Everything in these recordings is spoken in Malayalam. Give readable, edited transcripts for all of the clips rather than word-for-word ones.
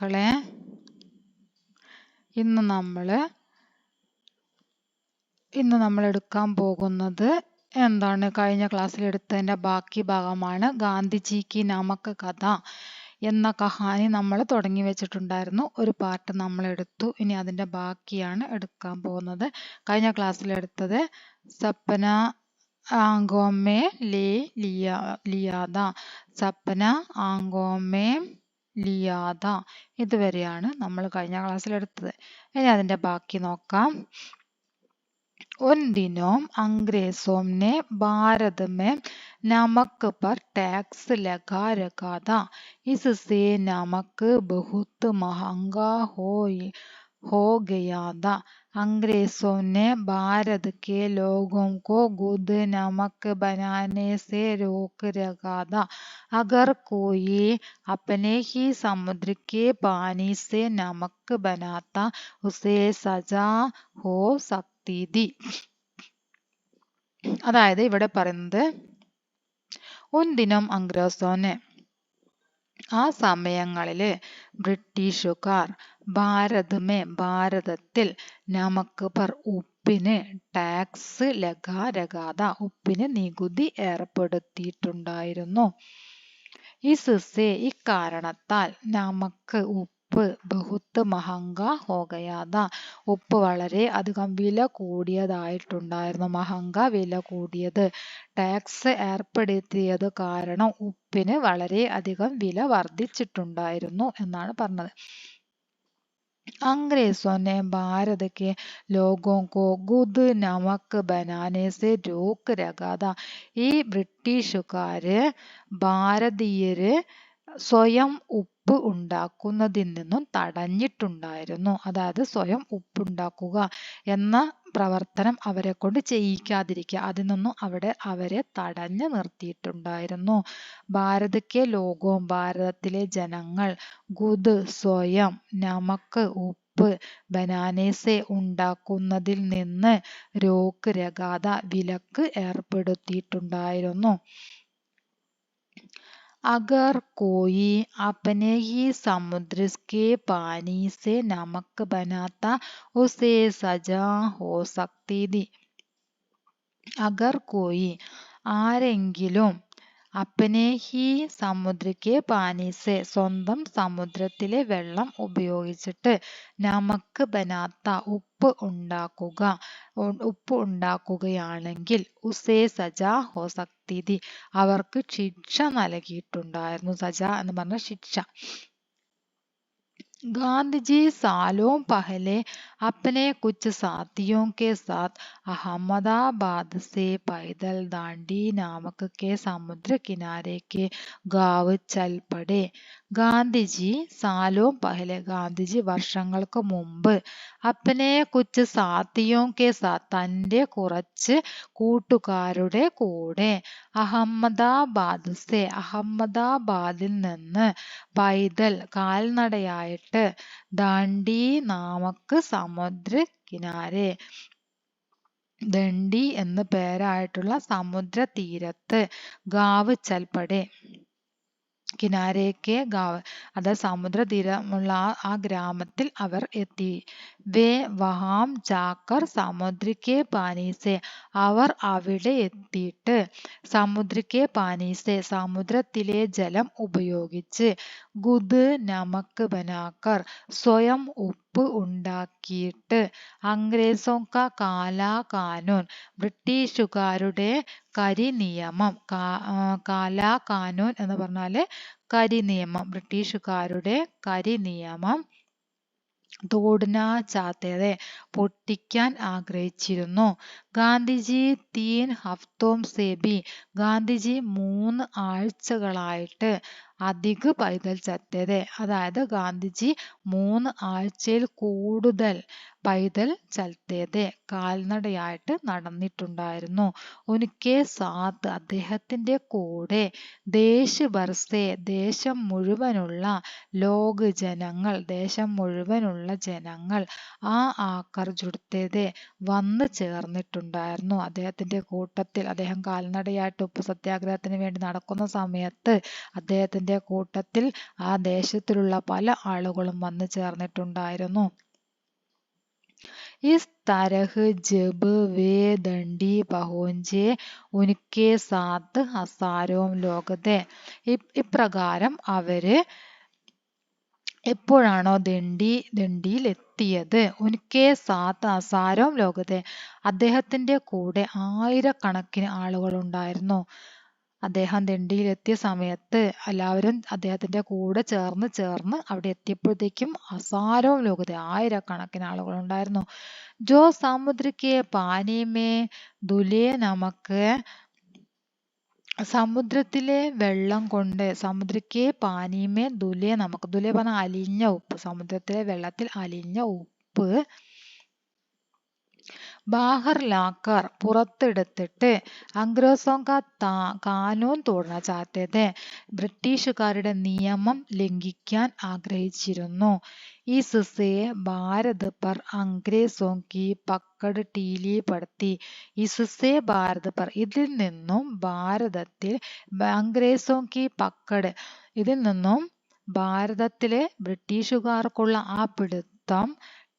മക്കളെ, ഇന്ന് നമ്മൾ എടുക്കാൻ പോകുന്നത് എന്താണ്? കഴിഞ്ഞ ക്ലാസ്സിൽ എടുത്തതിന്റെ ബാക്കി ഭാഗമാണ്. ഗാന്ധിജിക്ക് നമക്ക് കഥ എന്ന കഹാനി നമ്മൾ തുടങ്ങി വെച്ചിട്ടുണ്ടായിരുന്നു. ഒരു പാർട്ട് നമ്മൾ എടുത്തു. ഇനി അതിന്റെ ബാക്കിയാണ് എടുക്കാൻ പോകുന്നത്. കഴിഞ്ഞ ക്ലാസ്സിൽ എടുത്തത് സപ്പന ആങ്കോമേ ലിയാദ, സപ്പന ആങ്കോമേ ലിയാദ, ഇതുവരെയാണ് നമ്മൾ കഴിഞ്ഞ ക്ലാസ്സിൽ എടുത്തത്. ഇനി അതിന്റെ ബാക്കി നോക്കാം. उन दिनों अंग्रेजों ने भारत में नमक पर टैक्स लगा रखा था। इससे नमक बहुत महंगा हो गया था। अंग्रेजों ने भारत के लोगों को खुद नमक बनाने से रोक रखा था। अगर कोई अपने ही समुद्र के पानी से नमक बनाता उसे सजा हो सकती थी. അതായത് ഇവിടെ പറയുന്നത് ഉൻദിനം അംഗ്രോസോന്, ആ സമയങ്ങളില് ബ്രിട്ടീഷുകാർ ഭാരതത്തിൽ നമക്ക് പർ ഉപ്പിന് ടാക്സ് ലഗാരഗാത, ഉപ്പിന് നികുതി ഏർപ്പെടുത്തിയിട്ടുണ്ടായിരുന്നു. ഇസുസെ, ഇക്കാരണത്താൽ, നമക്ക് ഉപ്പ് ബഹുത്ത് മഹങ്ക ഹോഗയാത, ഉപ്പ് വളരെ അധികം വില കൂടിയതായിട്ടുണ്ടായിരുന്നു. മഹങ്ക, വില കൂടിയത്. ടാക്സ് ഏർപ്പെടുത്തിയത് കാരണം ഉപ്പിന് വളരെ അധികം വില വർദ്ധിച്ചിട്ടുണ്ടായിരുന്നു എന്നാണ് പറഞ്ഞത്. अंग्रेजों ने भारत के लोगों को खुद नमक बनाने से रोक रखा था. ഈ ബ്രിട്ടീഷുകാര് ഭാരതീയര് സ്വയം ഉപ്പ് ഉണ്ടാക്കുന്നതിൽ നിന്നും തടഞ്ഞിട്ടുണ്ടായിരുന്നു. അതായത് സ്വയം ഉപ്പുണ്ടാക്കുക എന്ന പ്രവർത്തനം അവരെ കൊണ്ട് ചെയ്യിക്കാതിരിക്കുക, അതിൽ നിന്നും അവരെ തടഞ്ഞു നിർത്തിയിട്ടുണ്ടായിരുന്നു. ഭാരതക്കെ ലോകവും, ഭാരതത്തിലെ ജനങ്ങൾ, ഗുദ് സ്വയം, നമക്ക് ഉപ്പ്, ബനാനേസെ ഉണ്ടാക്കുന്നതിൽ നിന്ന്, രോക്ക് രഗാത വിലക്ക് ഏർപ്പെടുത്തിയിട്ടുണ്ടായിരുന്നു. अगर कोई अपने ही समुद्र के पानी से नमक बनाता उसे सजा हो सकती थी. अगर कोई, ആരെങ്കിലും, അപ്പനെ ഹി സമുദ്രക്കെ പാനീസെ, സ്വന്തം സമുദ്രത്തിലെ വെള്ളം ഉപയോഗിച്ചിട്ട്, നമക്ക് ബനാത്ത, ഉപ്പ് ഉണ്ടാക്കുകയാണെങ്കിൽ, ഉസേ സജാ ഹോ സക്തി തി, അവർക്ക് ശിക്ഷ നൽകിയിട്ടുണ്ടായിരുന്നു. സജ എന്ന് പറഞ്ഞ ശിക്ഷ. गांधी सालों पहले अपने कुछ साथियों के साथ अहमदाबाद से पैदल दांडी नामक के समुद्र किनारे के गांव चल पड़े. ഗാന്ധിജി സാലോ പഹലെ, ഗാന്ധിജി വർഷങ്ങൾക്ക് മുമ്പ്, അപ്പനെ കുച്ച് സാത്തിയോ കെ സാത്ത്, തൻ്റെ കുറച്ച് കൂട്ടുകാരുടെ കൂടെ, അഹമ്മദാബാദിൽ നിന്ന്, പൈതൽ കാൽനടയായിട്ട്, ദാണ്ഡി നാമക്ക് സമുദ്ര കിനാരെ, ദണ്ഡി എന്ന് പേരായിട്ടുള്ള സമുദ്ര തീരത്ത്, ഗാവ് ചൽപടെ, കിനാരേക്കെ ഗാവ്, അതായത് സമുദ്ര തീരമുള്ള ആ ഗ്രാമത്തിൽ അവർ എത്തി. വേ വഹാം ജാക്കർ സമുദ്രക്കെ പാനീസെ, അവർ അവിടെ എത്തിയിട്ട്, സമുദ്രക്കെ പാനീസെ, സമുദ്രത്തിലെ ജലം ഉപയോഗിച്ച്, ഗുദ് നമക്ക് ബനാക്കർ, സ്വയം ഉപ്പ് ഉണ്ടാക്കിയിട്ട്, അംഗ്രേസോ കാ കാലാ കാനൂൻ, ബ്രിട്ടീഷുകാരുടെ കരിനിയമം, കാലാ കാനൂൻ എന്ന് പറഞ്ഞാല് കരിനിയമം, ബ്രിട്ടീഷുകാരുടെ കരിനിയമം, തോടന ചാത്തതെ, പൊട്ടിക്കാൻ ആഗ്രഹിച്ചിരുന്നു. ഗാന്ധിജി 3 ഹഫ്തോം സേബി, ഗാന്ധിജി 3 ആഴ്ചകളായിട്ട്, അധിക പൈതൽ ചത്തത്, അതായത് ഗാന്ധിജി 3 ആഴ്ചയിൽ കൂടുതൽ പൈതൽ ചൽത്തേത്, കാൽനടയായിട്ട് നടന്നിട്ടുണ്ടായിരുന്നു. ഉനിക്കെ സാത്ത്, അദ്ദേഹത്തിന്റെ കൂടെ, ദേശഭർസെ, ദേശം മുഴുവനുള്ള, ലോക ജനങ്ങൾ, ദേശം മുഴുവനുള്ള ജനങ്ങൾ, ആ ആക്കർ ജുടുത്തേത്, വന്നു ചേർന്നിട്ടുണ്ടായിരുന്നു. ചെയ്തിട്ടുണ്ടായിരുന്നു. അദ്ദേഹം കാൽനടയായിട്ട് ഉപ്പ് സത്യാഗ്രഹത്തിന് വേണ്ടി നടക്കുന്ന സമയത്ത് അദ്ദേഹത്തിന്റെ കൂട്ടത്തിൽ ആ ദേശത്തിലുള്ള പല ആളുകളും വന്നു ചേർന്നിട്ടുണ്ടായിരുന്നു. इस तरह जब वे दंडी पहुंचे उनके साथ हजारों लोग थे. ഇപ്രകാരം അവര് എപ്പോഴാണോ ദണ്ഡിയിൽ എത്തിയത്, ഉൻകെ സാത്ത് ഹസാരോം ലോകത്തെ, അദ്ദേഹത്തിന്റെ കൂടെ ആയിരക്കണക്കിന് ആളുകൾ ഉണ്ടായിരുന്നു. അദ്ദേഹം ദണ്ഡിയിലെത്തിയ സമയത്ത് എല്ലാവരും അദ്ദേഹത്തിന്റെ കൂടെ ചേർന്ന് അവിടെ എത്തിയപ്പോഴത്തേക്കും ഹസാരോം ലോകത്തെ ആയിരക്കണക്കിന് ആളുകൾ ഉണ്ടായിരുന്നു. ജോ സമുദ്രക്കെ പാനിമേ ദുലേ നമുക്ക്, സമുദ്രത്തിലെ വെള്ളം കൊണ്ട്, സമുദ്രക്കെ പാനിമേ ദുലേ നമുക്ക്, ദുലേ പറഞ്ഞ അലിഞ്ഞ ഉപ്പ്, സമുദ്രത്തിലെ വെള്ളത്തിൽ അലിഞ്ഞ ഉപ്പ് ബാഹർ ലാക്കർ പുറത്തെടുത്തിട്ട് അംഗ്രോസോം കാ കാനൂൻ തോടന ചാത്തത്, ബ്രിട്ടീഷുകാരുടെ നിയമം ലംഘിക്കാൻ ആഗ്രഹിച്ചിരുന്നു. इससे भारत पर अंग्रेजों की पकड़ ढीली पड़ती. इससे भारत पर, ഇതിൽ നിന്നും ഭാരതത്തിൽ അംഗ്രേസോം കി പക്കട്, ഇതിൽ നിന്നും ഭാരതത്തിലെ ബ്രിട്ടീഷുകാർക്കുള്ള ആ പിടുത്തം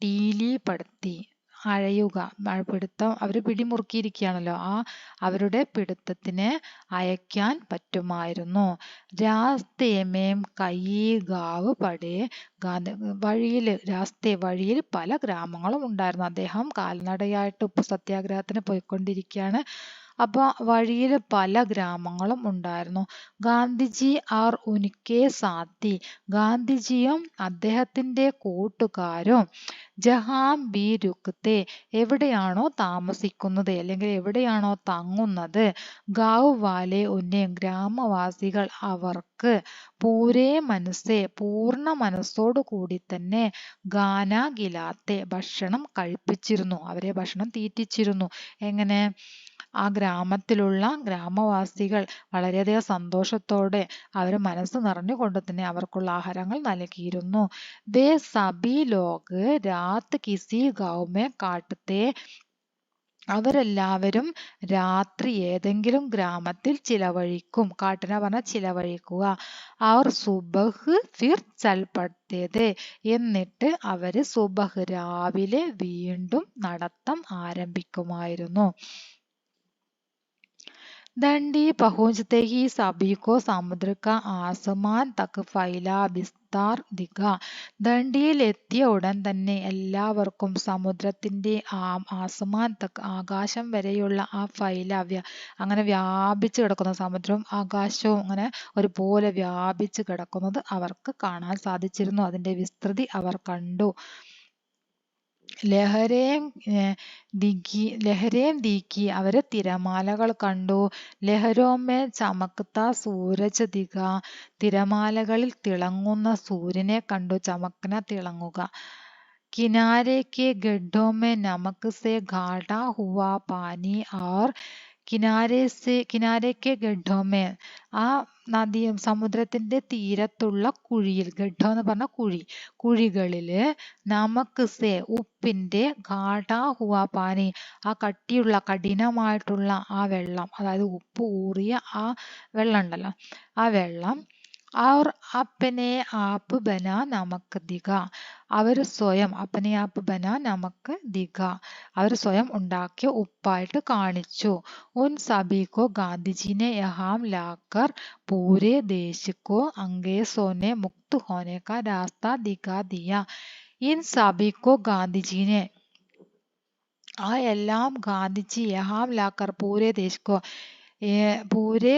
ടീലിപ്പെടുത്തി, പിടുത്തം അവർ പിടിമുറുക്കിയിരിക്കുകയാണല്ലോ, അവരുടെ പിടുത്തത്തിന് അയക്കാൻ പറ്റുമായിരുന്നു. രാസ്തേമേം കയ്യ് ഗാവ് പടേ, വഴിയിൽ പല ഗ്രാമങ്ങളും ഉണ്ടായിരുന്നു. അദ്ദേഹം കാൽനടയായിട്ട് ഉപ്പ് സത്യാഗ്രഹത്തിന് പോയിക്കൊണ്ടിരിക്കുകയാണ്. അപ്പൊ വഴിയിൽ പല ഗ്രാമങ്ങളും ഉണ്ടായിരുന്നു. ഗാന്ധിജി ആർ ഉനിക്കെ സാത്തി, ഗാന്ധിജിയും അദ്ദേഹത്തിന്റെ കൂട്ടുകാരും ജഹാം ബി രുക്തെ, എവിടെയാണോ താമസിക്കുന്നത് അല്ലെങ്കിൽ എവിടെയാണോ തങ്ങുന്നത്, ഗാവ് വാലെ ഉന്നെ, ഗ്രാമവാസികൾ അവർക്ക് പൂരേ മനസ്സേ, പൂർണ്ണ മനസ്സോടു കൂടി തന്നെ ഗാന ഗിലാത്തെ, ഭക്ഷണം കഴിപ്പിച്ചിരുന്നു, അവരെ ഭക്ഷണം തീറ്റിച്ചിരുന്നു. എങ്ങനെ? ആ ഗ്രാമത്തിലുള്ള ഗ്രാമവാസികൾ വളരെയധികം സന്തോഷത്തോടെ അവർ മനസ്സ് നിറഞ്ഞുകൊണ്ട് തന്നെ അവർക്കുള്ള ആഹാരങ്ങൾ നൽകിയിരുന്നു. വേ സബി ലോഗ് രാത് കിസി ഗാവ് മേ കാട്ടത്തെ, അവരെല്ലാവരും രാത്രി ഏതെങ്കിലും ഗ്രാമത്തിൽ ചിലവഴിക്കും. കാട്ടിന പറഞ്ഞാൽ ചിലവഴിക്കുക. അവർ സുബഹ് ഫിർ ചൽ പടത്തേത്, എന്നിട്ട് അവര് സുബഹ് രാവിലെ വീണ്ടും നടത്തം ആരംഭിക്കുമായിരുന്നു. दंडी पहुंचते ही सभी को समुद्र का आसमान तक फैला विस्तार दिखा. ദണ്ഡിയിൽ എത്തിയ ഉടൻ തന്നെ എല്ലാവർക്കും സമുദ്രത്തിന്റെ ആസമാൻ തക്ക്, ആകാശം വരെയുള്ള ആ അങ്ങനെ വ്യാപിച്ചു കിടക്കുന്ന, സമുദ്രവും ആകാശവും അങ്ങനെ ഒരുപോലെ വ്യാപിച്ചു കിടക്കുന്നത് അവർക്ക് കാണാൻ സാധിച്ചിരുന്നു. അതിന്റെ വിസ്തൃതി അവർ കണ്ടു. ലഹരേം ദീക്കി, അവര് തിരമാലകൾ കണ്ടു. ലഹരോമേ ചമക്ത സൂരജ് ദിഖ, തിരമാലകളിൽ തിളങ്ങുന്ന സൂര്യനെ കണ്ടു. ചമക്ന തിളങ്ങുക. കിനാരെ കെ ഗഡ്ഡോ മേ നമക് സെ ഘാടാ ഹുവാ പാനി और കിനാരയ്ക്ക് ഗഡ്ഡോമേ, ആ നദിയും സമുദ്രത്തിന്റെ തീരത്തുള്ള കുഴിയിൽ, ഗഡ്ഡോ എന്ന് പറഞ്ഞ കുഴികളില് നമക് സെ, ഉപ്പിന്റെ, ഘാടാ ഹുവാ പാനി, ആ കഠിനമായിട്ടുള്ള ആ വെള്ളം, അതായത് ഉപ്പ് ഊറിയ ആ വെള്ളം ഉണ്ടല്ലോ, ആ വെള്ളം और अपने आप बना नमक दिखा, അവർ സ്വയം अपने आप बना नमक दिखा, അവർ സ്വയം ഉണ്ടാക്കിയ ഉപ്പായിട്ട് കാണിച്ചു. उन सभी को गांधी ने यहाँ लाकर पूरे देश को अंग्रेजों ने मुक्त होने का रास्ता दिखा दिया. इन सभी को गांधी ने, ആ എല്ലാം ഗാന്ധിജി യഹാം ലാക്കർ പൂരെ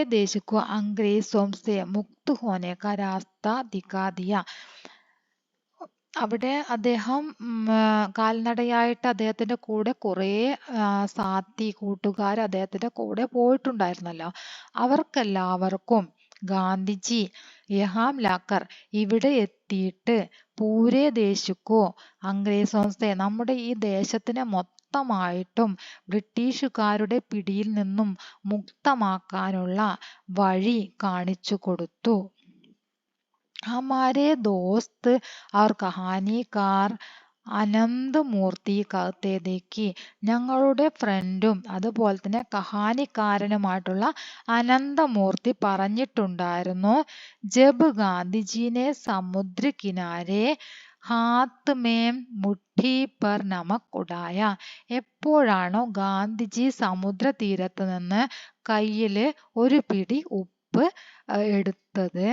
देश को अंग्रेजों से मुक्त होने का रास्ता दिखा दिया. അവിടെ അദ്ദേഹം കാൽനടയായിട്ട് അദ്ദേഹത്തിന്റെ കൂടെ കുറേ കൂട്ടുകാർ അദ്ദേഹത്തിന്റെ കൂടെ പോയിട്ടുണ്ടായിരുന്നല്ലോ. അവർക്കെല്ലാവർക്കും ഗാന്ധിജി യഹാം ലാക്കർ, ഇവിടെ എത്തിയിട്ട് പൂരേ ദേശക്കോ അംഗ്രേസോംസെ, നമ്മുടെ ഈ ദേശത്തിനെ മൊത്തമായിട്ടും ബ്രിട്ടീഷുകാരുടെ പിടിയിൽ നിന്നും മുക്തമാക്കാനുള്ള വഴി കാണിച്ചു കൊടുത്തു. हमारे दोस्त और कहानीकार അനന്തമൂർത്തി കഹത്തെ ദേഖി, ഞങ്ങളുടെ ഫ്രണ്ടും അതുപോലെ തന്നെ കഹാനിക്കാരനുമായിട്ടുള്ള അനന്തമൂർത്തി പറഞ്ഞിട്ടുണ്ടായിരുന്നു. ജബ് ഗാന്ധിജീനെ സമുദ്ര കിനാരെ ഹാത്ത് മേം മുഠി പർ നമക് ഉഡായ, എപ്പോഴാണോ ഗാന്ധിജി സമുദ്ര തീരത്ത് നിന്ന് കയ്യില് ഒരു പിടി ഉപ്പ് എടുത്തത്,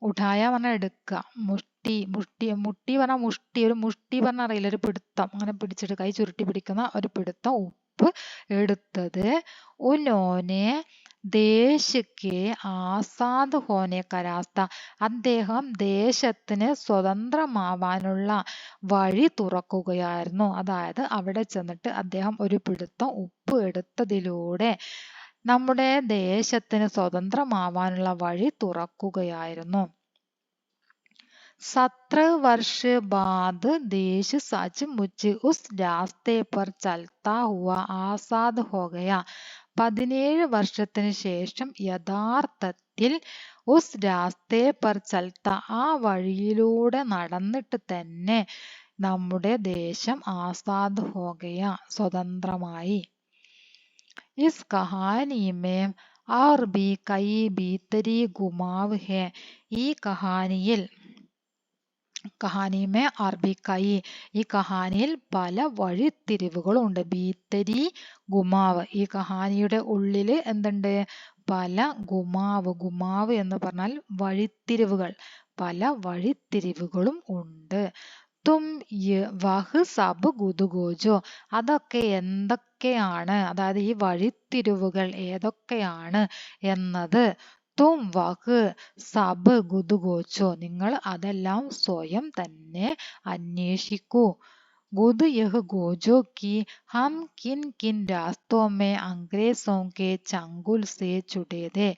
ഉഠായ പറഞ്ഞാൽ എടുക്കുക, മുഷ്ടി മുഷ്ടി മുട്ടി പറഞ്ഞാൽ മുഷ്ടി, ഒരു മുഷ്ടി പറഞ്ഞാൽ അറിയില്ല, ഒരു പിടുത്തം, അങ്ങനെ പിടിച്ചിട്ട് കൈ ചുരുട്ടി പിടിക്കുന്ന ഒരു പിടുത്തം ഉപ്പ് എടുത്തത്. ഉനോനെ ദേശക്ക് ആസാദ് ഹോനെ കരാസ്ത, അദ്ദേഹം ദേശത്തിന് സ്വതന്ത്രമാവാനുള്ള വഴി തുറക്കുകയായിരുന്നു. അതായത് അവിടെ ചെന്നിട്ട് അദ്ദേഹം ഒരു പിടുത്തം ഉപ്പ് എടുത്തതിലൂടെ നമ്മുടെ ദേശത്തിന് സ്വതന്ത്രമാവാനുള്ള വഴി തുറക്കുകയായിരുന്നു. 17 वर्ष बाद देश सचमुच उस रास्ते पर चलता हुआ आजाद हो गया. 17 വർഷത്തിന് ശേഷം യഥാർത്ഥത്തിൽ ഉസ് രാസ്തേ പർ ചൽത്ത, ആ വഴിയിലൂടെ നടന്നിട്ട് തന്നെ നമ്മുടെ ദേശം ആസാദ് ഹോ ഗയ, സ്വതന്ത്രമായി. इस कहानी में और भी कई भीतरी घुमाव है. ഈ കഹാനിമേ അറബിക്കായി, ഈ കഹാനിയിൽ പല വഴിത്തിരിവുകളുണ്ട്. ഭീത്തരി ഗുമാവ്, ഈ കഹാനിയുടെ ഉള്ളില് എന്തുണ്ട്? പല ഗുമാവ്. ഗുമാവ് എന്ന് പറഞ്ഞാൽ വഴിത്തിരിവുകൾ, പല വഴിത്തിരിവുകളും ഉണ്ട്. തും വഹ് സബ് ഗുദുഗോജോ, അതൊക്കെ എന്തൊക്കെയാണ്, അതായത് ഈ വഴിത്തിരിവുകൾ ഏതൊക്കെയാണ് എന്നത് തും വഹ് സബ് ഗുദുഗോച്ചോ, നിങ്ങൾ അതെല്ലാം സ്വയം തന്നെ അന്വേഷിക്കൂ. ഗുദ് യഹ് ഗോജോ കി ഹം കിൻ കിൻ രാസ്തോ മേ അംഗ്രേസോ കെ ചങ്കുൽ സേ ചുടേ थे.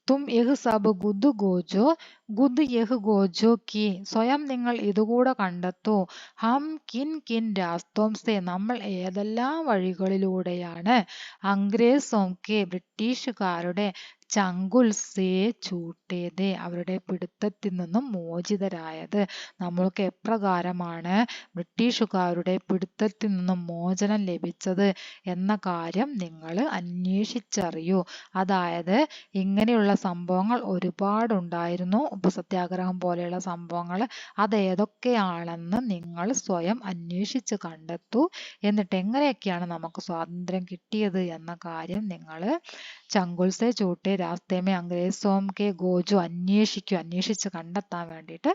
തും യഹ് സബ് ഗുദ് ഗോജോ, ഗുദ് യഹ് ഗോജോ കി, സ്വയം നിങ്ങൾ ഇതുകൂടെ കണ്ടെത്തൂ. ഹം കിൻ കിൻ രാസ്തോം സേ, നമ്മൾ ഏതെല്ലാം വഴികളിലൂടെയാണ്, അംഗ്രേസോം കെ, ബ്രിട്ടീഷുകാരുടെ, ചങ്കുൽ സേ ചൂട്ടേ थे, അവരുടെ പിടുത്തത്തിൽ നിന്നും മോചിതരായത്. നമ്മൾക്ക് എപ്രകാരമാണ് ബ്രിട്ടീഷുകാരുടെ പിടുത്തത്തിൽ നിന്നും മോചനം ലഭിച്ചത് എന്ന കാര്യം നിങ്ങൾ അന്വേഷിച്ചറിയൂ. അതായത് ഇങ്ങനെയുള്ള സംഭവങ്ങൾ ഒരുപാടുണ്ടായിരുന്നു, ഉപ്പു സത്യാഗ്രഹം പോലെയുള്ള സംഭവങ്ങൾ. അതേതൊക്കെയാണെന്ന് നിങ്ങൾ സ്വയം അന്വേഷിച്ച് കണ്ടെത്തൂ. എന്നിട്ട് എങ്ങനെയൊക്കെയാണ് നമുക്ക് സ്വാതന്ത്ര്യം കിട്ടിയത് എന്ന കാര്യം നിങ്ങൾ ചങ്കുൽ സേ ചൂട്ടേ രാസ്തേ മേ അംഗ്രേസോം കെ ഗോജോ അന്വേഷിച്ച് കണ്ടെത്താൻ വേണ്ടിയിട്ട്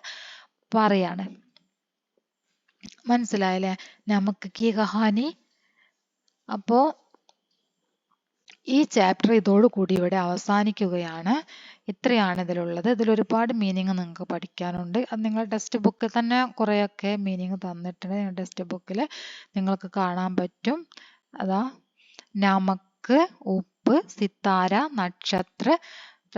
പറയാണ്. മനസ്സിലായല്ലേ നമുക്ക് ഈ കഹാനി? അപ്പോ ഈ ചാപ്റ്റർ ഇതോടുകൂടി ഇവിടെ അവസാനിക്കുകയാണ്. ഇത്രയാണ് ഇതിലുള്ളത്. ഇതിലൊരുപാട് മീനിങ് നിങ്ങൾക്ക് പഠിക്കാനുണ്ട്. അത് നിങ്ങൾ ടെക്സ്റ്റ് ബുക്കിൽ തന്നെ കുറേയൊക്കെ മീനിങ് തന്നിട്ടുണ്ട്. ടെക്സ്റ്റ് ബുക്കിൽ നിങ്ങൾക്ക് കാണാൻ പറ്റും. അതാ നമക്ക്, ഉപ്പ്, സിത്താര, നക്ഷത്ര,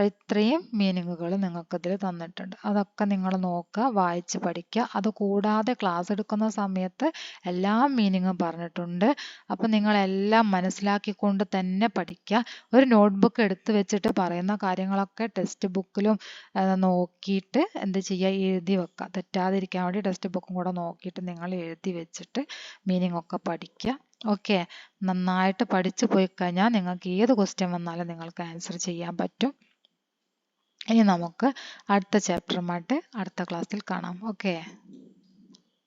ഇത്രയും മീനിങ്ങുകൾ നിങ്ങൾക്ക് ഇതിൽ തന്നിട്ടുണ്ട്. അതൊക്കെ നിങ്ങൾ നോക്കുക, വായിച്ച് പഠിക്കുക. അത് കൂടാതെ ക്ലാസ് എടുക്കുന്ന സമയത്ത് എല്ലാ മീനിങ്ങും പറഞ്ഞിട്ടുണ്ട്. അപ്പം നിങ്ങളെല്ലാം മനസ്സിലാക്കിക്കൊണ്ട് തന്നെ പഠിക്കുക. ഒരു നോട്ട്ബുക്ക് എടുത്ത് വെച്ചിട്ട് പറയുന്ന കാര്യങ്ങളൊക്കെ ടെക്സ്റ്റ് ബുക്കിലും നോക്കിയിട്ട് എന്ത് ചെയ്യുക, എഴുതി വെക്കുക. തെറ്റാതിരിക്കാൻ വേണ്ടി ടെക്സ്റ്റ് ബുക്കും കൂടെ നോക്കിയിട്ട് നിങ്ങൾ എഴുതി വെച്ചിട്ട് മീനിങ് ഒക്കെ പഠിക്കുക. ഓക്കെ, നന്നായിട്ട് പഠിച്ചു പോയി കഴിഞ്ഞാൽ നിങ്ങൾക്ക് ഏത് ക്വസ്റ്റ്യൻ വന്നാലും നിങ്ങൾക്ക് ആൻസർ ചെയ്യാൻ പറ്റും. ഇനി നമുക്ക് അടുത്ത ചാപ്റ്ററുമായിട്ട് അടുത്ത ക്ലാസ്സിൽ കാണാം. ഓക്കെ.